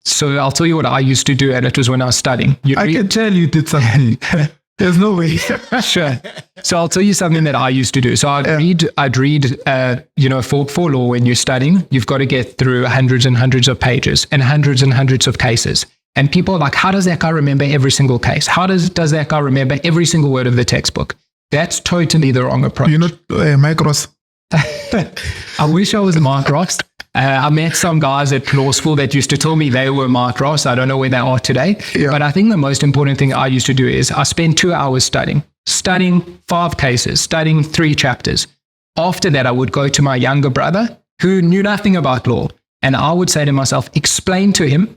So I'll tell you what I used to do, and it was when I was studying. I can tell you did something. There's no way. Sure. So I'll tell you something that I used to do. So I'd read, for law, when you're studying, you've got to get through hundreds and hundreds of pages and hundreds of cases. And people are like, how does that guy remember every single case? How does that guy remember every single word of the textbook? That's totally the wrong approach. You're not Mike Ross. I wish I was Mark Ross. I met some guys at law school that used to tell me they were Mark Ross. I don't know where they are today. Yeah. But I think the most important thing I used to do is I spent 2 hours studying 5 cases, studying 3 chapters. After that, I would go to my younger brother who knew nothing about law. And I would say to myself, explain to him,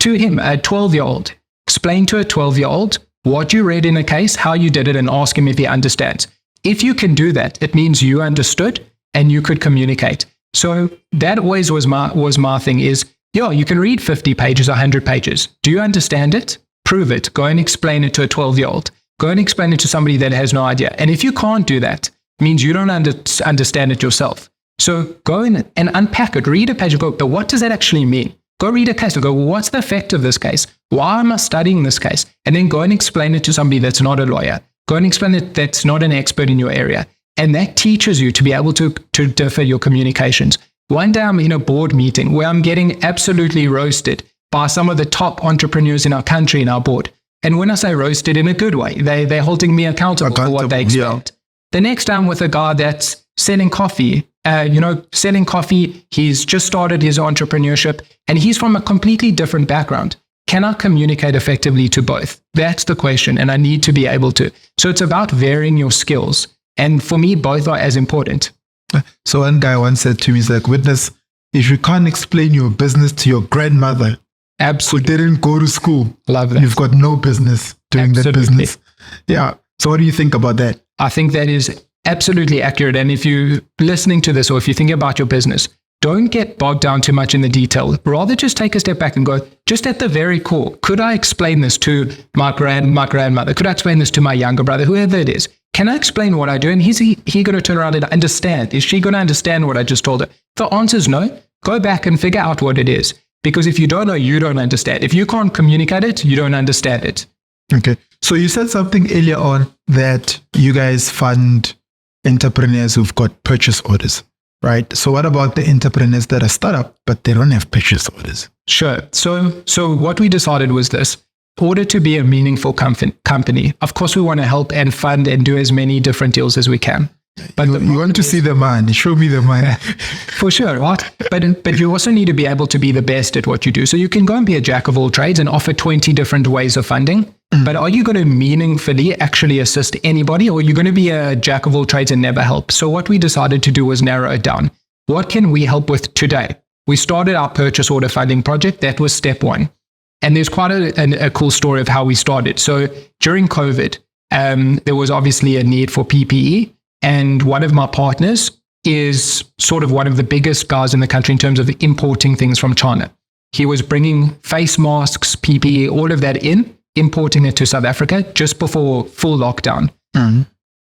a 12-year-old, explain to a 12-year-old what you read in a case, how you did it, and ask him if he understands. If you can do that, it means you understood and you could communicate. So that always was my thing is, you can read 50 pages, 100 pages. Do you understand it? Prove it. Go and explain it to a 12-year-old. Go and explain it to somebody that has no idea. And if you can't do that, it means you don't understand it yourself. So go in and unpack it. Read a page and go, but what does that actually mean? Go read a case and go, well, what's the effect of this case? Why am I studying this case? And then go and explain it to somebody that's not a lawyer. Go and explain it that's not an expert in your area. And that teaches you to be able to differ your communications. One day I'm in a board meeting where I'm getting absolutely roasted by some of the top entrepreneurs in our country in our board. And when I say roasted in a good way, they're holding me accountable for what they expect. Yeah. The next time with a guy that's selling coffee, he's just started his entrepreneurship and he's from a completely different background. Can I communicate effectively to both? That's the question, and I need to be able to. So it's about varying your skills. And for me, both are as important. So one guy once said to me, he's like, witness, if you can't explain your business to your grandmother absolutely, who didn't go to school, love that, you've got no business doing that business. Yeah. So what do you think about that? I think that is absolutely accurate. And if you're listening to this, or if you think about your business, don't get bogged down too much in the detail. Rather just take a step back and go, just at the very core, could I explain this to my grandmother? Could I explain this to my younger brother, whoever it is? Can I explain what I do? And is he going to turn around and understand? Is she going to understand what I just told her? If the answer is no, go back and figure out what it is. Because if you don't know, you don't understand. If you can't communicate it, you don't understand it. Okay. So you said something earlier on that you guys fund entrepreneurs who've got purchase orders, right? So what about the entrepreneurs that are startup, but they don't have purchase orders? Sure. So what we decided was this. In order to be a meaningful company, of course, we want to help and fund and do as many different deals as we can. But you want to see the man. Show me the man. For sure, right? But you also need to be able to be the best at what you do. So you can go and be a jack of all trades and offer 20 different ways of funding. But are you going to meaningfully actually assist anybody, or are you going to be a jack of all trades and never help? So what we decided to do was narrow it down. What can we help with today? We started our purchase order funding project. That was step 1. And there's quite a cool story of how we started. So during COVID, there was obviously a need for PPE. And one of my partners is sort of one of the biggest guys in the country in terms of importing things from China. He was bringing face masks, PPE, all of that in, importing it to South Africa just before full lockdown.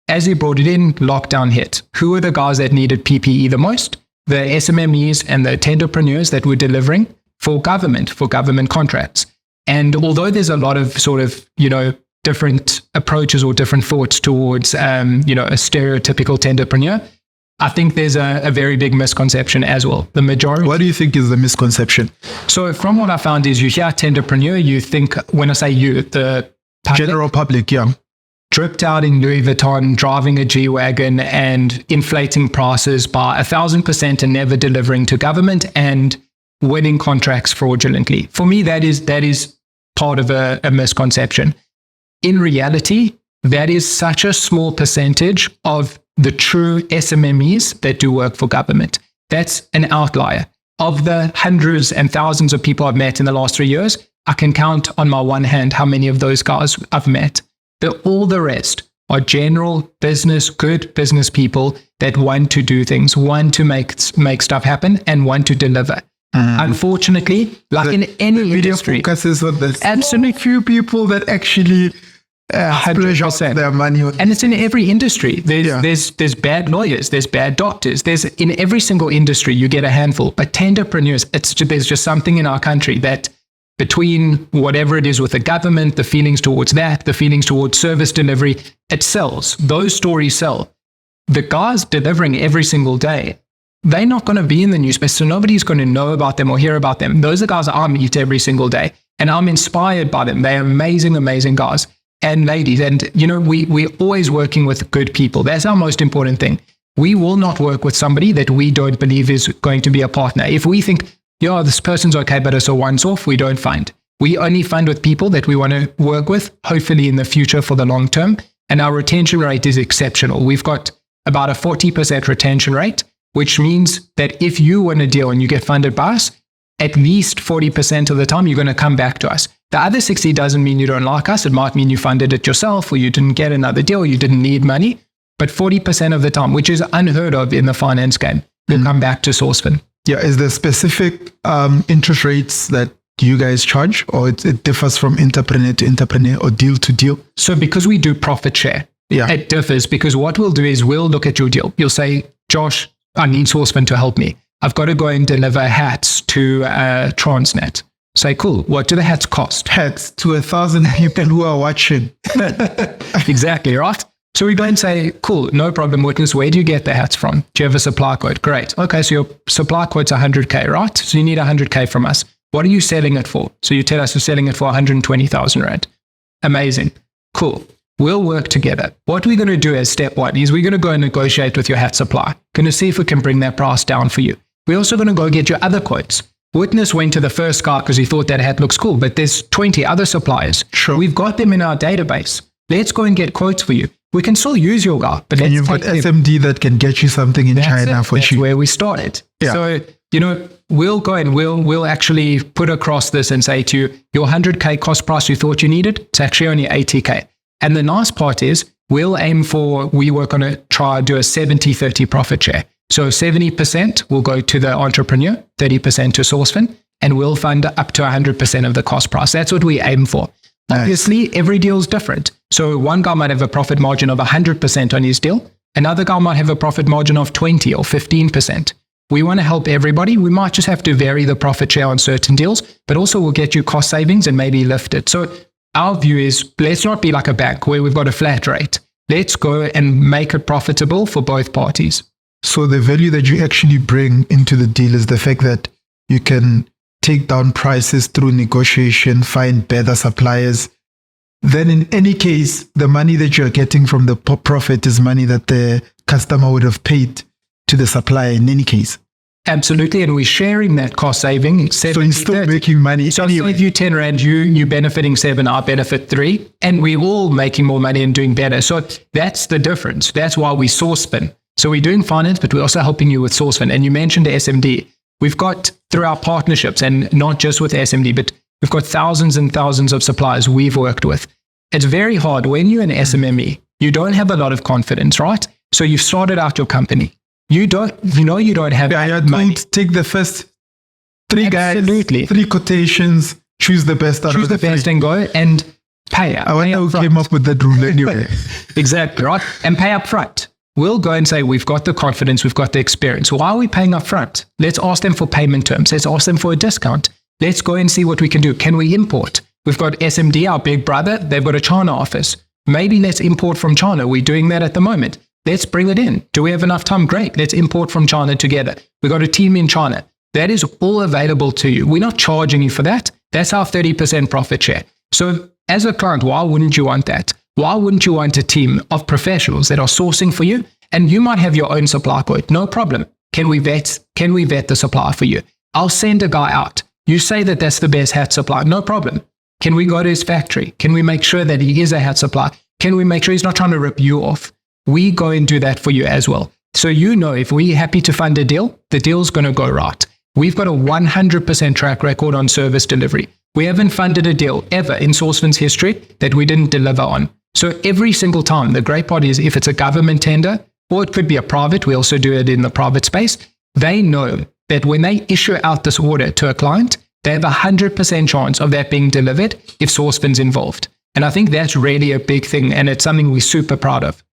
As he brought it in, lockdown hit. Who were the guys that needed PPE the most? The SMMEs and the tenderpreneurs that were delivering for government contracts. And although there's a lot of sort of, different approaches or different thoughts towards, a stereotypical tenderpreneur, I think there's a very big misconception as well. The majority. What do you think is the misconception? So from what I found is you hear tenderpreneur, you think, when I say you, the general public, yeah. Dripped out in Louis Vuitton, driving a G-Wagon and inflating prices by 1,000% and never delivering to government and winning contracts fraudulently. For me, that is part of a misconception. In reality, that is such a small percentage of the true SMMEs that do work for government. That's an outlier. Of the hundreds and thousands of people I've met in the last 3 years, I can count on my one hand how many of those guys I've met. All the rest are general business, good business people that want to do things, want to make stuff happen, and want to deliver. Unfortunately, like in any industry, focuses on this. Absolutely few people that actually splash out their money. And it's in every industry. There's bad lawyers, there's bad doctors. There's in every single industry you get a handful. But tenderpreneurs, there's just something in our country that between whatever it is with the government, the feelings towards that, the feelings towards service delivery, it sells. Those stories sell. The guys delivering every single day, they're not going to be in the newspaper, so nobody's going to know about them or hear about them. Those are guys I meet every single day, and I'm inspired by them. They're amazing, amazing guys and ladies. And, we're always working with good people. That's our most important thing. We will not work with somebody that we don't believe is going to be a partner. If we think, this person's okay, but it's a once-off, we don't fund. We only fund with people that we want to work with, hopefully in the future for the long term. And our retention rate is exceptional. We've got about a 40% retention rate, which means that if you win a deal and you get funded by us, at least 40% of the time, you're going to come back to us. The other 60 doesn't mean you don't like us. It might mean you funded it yourself, or you didn't get another deal, you didn't need money. But 40% of the time, which is unheard of in the finance game, you'll come back to SourceFin. Yeah, is there specific interest rates that you guys charge, or it differs from entrepreneur to entrepreneur or deal to deal? So because we do profit share, it differs, because what we'll do is we'll look at your deal. You'll say, Josh, I need SourceFin to help me. I've got to go and deliver hats to Transnet. Say, cool, what do the hats cost? Hats to 1,000 people who are watching. Exactly, right? So we go and say, cool, no problem, witness, where do you get the hats from? Do you have a supply quote? Great. Okay, so your supply quote's 100K, right? So you need 100K from us. What are you selling it for? So you tell us you're selling it for 120,000 Rand. Amazing. Cool. We'll work together. What we're going to do as step one is we're going to go and negotiate with your hat supply. Going to see if we can bring that price down for you. We're also going to go get your other quotes. Witness went to the first guy because he thought that hat looks cool, but there's 20 other suppliers. Sure. We've got them in our database. Let's go and get quotes for you. We can still use your guy, but and you've got SMD that can get you something in China for cheap. That's where we started. Yeah. So, we'll go and we'll actually put across this and say to you, your 100K cost price you thought you needed, it's actually only 80K. And the nice part is we work on try to do a 70-30 profit share. So 70% will go to the entrepreneur, 30% to SourceFin, and we'll fund up to 100% of the cost price. That's what we aim for. Nice. Obviously, every deal is different. So one guy might have a profit margin of 100% on his deal. Another guy might have a profit margin of 20 or 15%. We want to help everybody. We might just have to vary the profit share on certain deals, but also we'll get you cost savings and maybe lift it. So our view is, let's not be like a bank where we've got a flat rate. Let's go and make it profitable for both parties. So the value that you actually bring into the deal is the fact that you can take down prices through negotiation, find better suppliers. Then in any case, the money that you're getting from the profit is money that the customer would have paid to the supplier in any case. Absolutely, and we're sharing that cost saving. So you're still making money. So anyway. Save you 10 Rand, you benefiting 7, I benefit 3, and we're all making more money and doing better. So that's the difference. That's why we SourceFin. So we're doing finance, but we're also helping you with SourceFin. And you mentioned SMD. We've got, through our partnerships, and not just with SMD, but we've got thousands and thousands of suppliers we've worked with. It's very hard when you're an SMME. You don't have a lot of confidence, right? So you've started out your company. You don't have money. Take the first 3 Absolutely. guys, 3 quotations, choose the best out of the 3. Choose the best and go and pay up. I wonder who came up with that rule anyway. Exactly, right? And pay up front. We'll go and say, we've got the confidence, we've got the experience. Why are we paying up front? Let's ask them for payment terms. Let's ask them for a discount. Let's go and see what we can do. Can we import? We've got SMD, our big brother. They've got a China office. Maybe let's import from China. We're doing that at the moment. Let's bring it in. Do we have enough time? Great. Let's import from China together. We've got a team in China. That is all available to you. We're not charging you for that. That's our 30% profit share. So as a client, why wouldn't you want that? Why wouldn't you want a team of professionals that are sourcing for you? And you might have your own supply quote. No problem. Can we vet the supplier for you? I'll send a guy out. You say that that's the best hat supplier. No problem. Can we go to his factory? Can we make sure that he is a hat supplier? Can we make sure he's not trying to rip you off? We go and do that for you as well. So if we're happy to fund a deal, the deal's going to go right. We've got a 100% track record on service delivery. We haven't funded a deal ever in SourceFin's history that we didn't deliver on. So every single time, the great part is if it's a government tender, or it could be a private, we also do it in the private space, they know that when they issue out this order to a client, they have a 100% chance of that being delivered if SourceFin's involved. And I think that's really a big thing, and it's something we're super proud of.